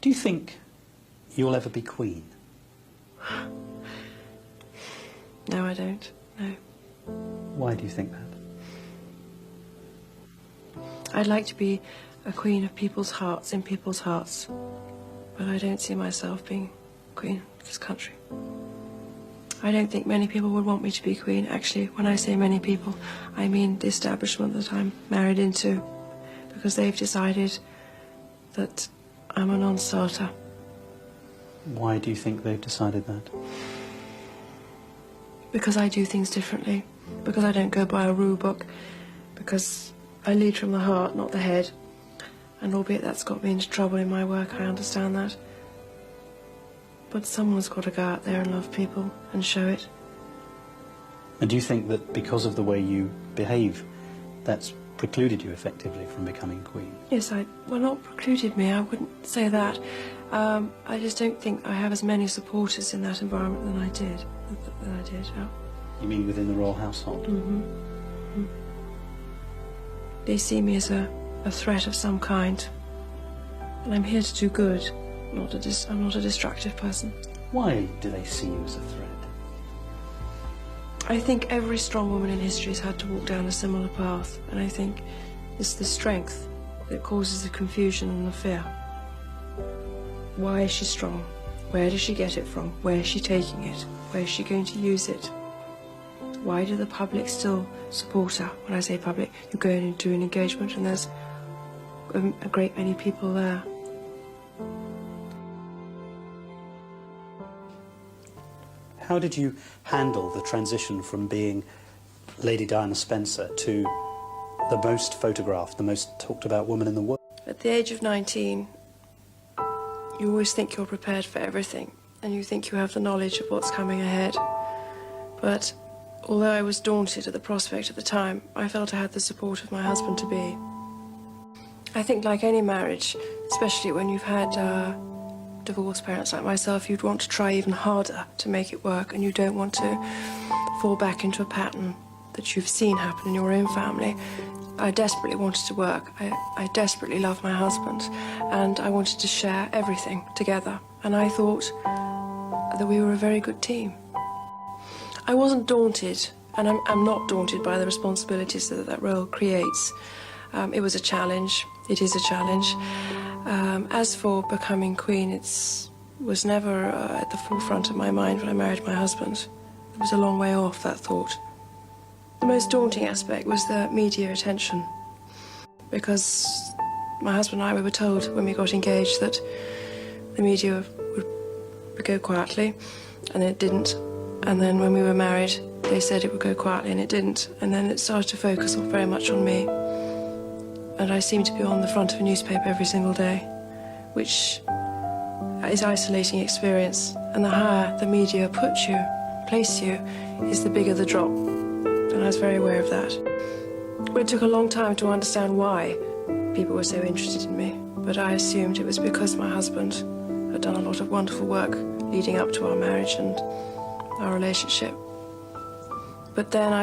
Do you think you'll ever be Queen? No, I don't. No. Why do you think that? I'd like to be a queen of people's hearts, in people's hearts. But I don't see myself being queen of this country. I don't think many people would want me to be queen. Actually, when I say many people, I mean the establishment that I'm married into, because they've decided that I'm a non-starter. Why do you think they've decided that? Because I do things differently, because I don't go by a rule book, because I lead from the heart, not the head. And albeit that's got me into trouble in my work, I understand that. But someone's got to go out there and love people and show it. And do you think that because of the way you behave, that's precluded you effectively from becoming Queen? Yes, well, not precluded me, I wouldn't say that. I just don't think I have as many supporters in that environment than I did. Yeah. You mean within the royal household? Mm-hmm. Mm-hmm. They see me as a threat of some kind. And I'm here to do good. I'm not a destructive person. Why do they see you as a threat? I think every strong woman in history has had to walk down a similar path. And I think it's the strength that causes the confusion and the fear. Why is she strong? Where does she get it from? Where is she taking it? Where is she going to use it? Why do the public still support her? When I say public, you go in and do an engagement and there's a great many people there. How did you handle the transition from being Lady Diana Spencer to the most photographed, the most talked about woman in the world? At the age of 19, you always think you're prepared for everything and you think you have the knowledge of what's coming ahead. But although I was daunted at the prospect at the time, I felt I had the support of my husband-to-be. I think like any marriage, especially when you've had divorced parents like myself, you'd want to try even harder to make it work, and you don't want to fall back into a pattern that you've seen happen in your own family. I desperately wanted to work. I desperately loved my husband, and I wanted to share everything together. And I thought that we were a very good team. I wasn't daunted, and I'm not daunted by the responsibilities that role creates. It was a challenge. It is a challenge. As for becoming Queen, it was never at the forefront of my mind when I married my husband. It was a long way off, that thought. The most daunting aspect was the media attention, because my husband and I, we were told when we got engaged that the media would go quietly, and it didn't. And then when we were married, they said it would go quietly, and it didn't. And then it started to focus very much on me. And I seemed to be on the front of a newspaper every single day, which is an isolating experience. And the higher the media place you, is the bigger the drop. And I was very aware of that. But it took a long time to understand why people were so interested in me. But I assumed it was because my husband had done a lot of wonderful work leading up to our marriage and our relationship. But then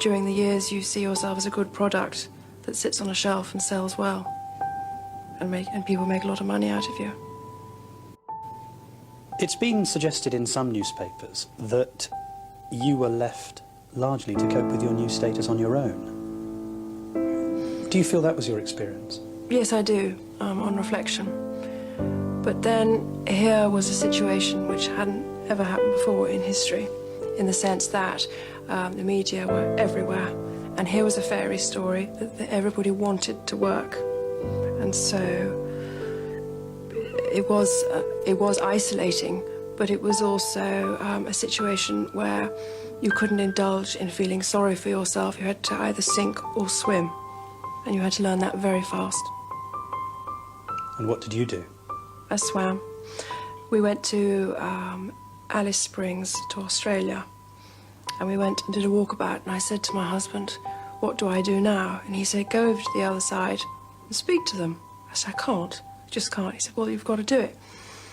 during the years, you see yourself as a good product that sits on a shelf and sells well, and people make a lot of money out of you. It's been suggested in some newspapers that you were left largely to cope with your new status on your own. Do you feel that was your experience? Yes, I do, on reflection. But then here was a situation which hadn't ever happened before in history, in the sense that the media were everywhere. And here was a fairy story that everybody wanted to work. And so it was isolating, but it was also a situation where you couldn't indulge in feeling sorry for yourself. You had to either sink or swim, and you had to learn that very fast. And what did you do? I swam. We went to Alice Springs, to Australia. And we went and did a walkabout, and I said to my husband, "What do I do now?" And he said, "Go over to the other side and speak to them." I said, "I can't, I just can't." He said, "Well, you've got to do it."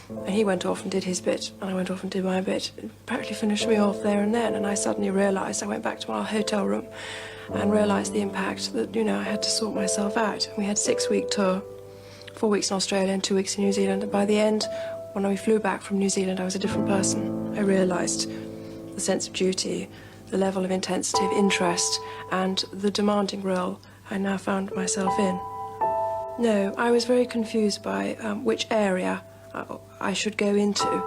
And he went off and did his bit, and I went off and did my bit. It practically finished me off there and then, and I suddenly realised, I went back to our hotel room and realised the impact that, I had to sort myself out. We had a 6-week tour, 4 weeks in Australia and 2 weeks in New Zealand. And by the end, when we flew back from New Zealand, I was a different person. I realised the sense of duty, the level of intensity of interest, and the demanding role I now found myself in. No, I was very confused by which area I should go into.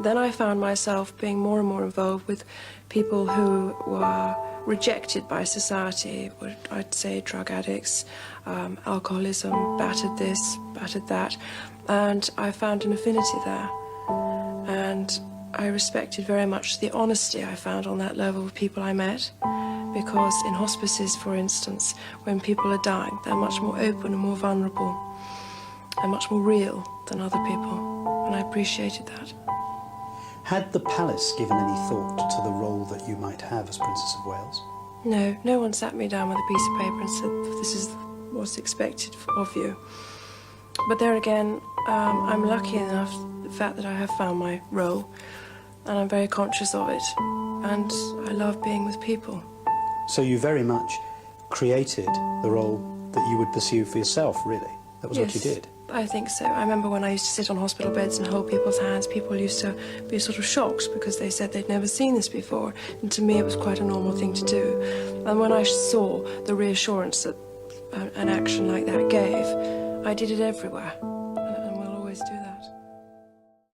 Then I found myself being more and more involved with people who were rejected by society. I'd say drug addicts, alcoholism, battered this, battered that. And I found an affinity there. And I respected very much the honesty I found on that level with people I met. Because in hospices, for instance, when people are dying, they're much more open and more vulnerable and much more real than other people. And I appreciated that. Had the palace given any thought to the role that you might have as Princess of Wales? No, no one sat me down with a piece of paper and said, this is what's expected of you. But there again, I'm lucky enough, the fact that I have found my role, and I'm very conscious of it, and I love being with people. So you very much created the role that you would pursue for yourself, really? That was what you did? I think so. I remember when I used to sit on hospital beds and hold people's hands, people used to be sort of shocked because they said they'd never seen this before. And to me, it was quite a normal thing to do. And when I saw the reassurance that an action like that gave, I did it everywhere.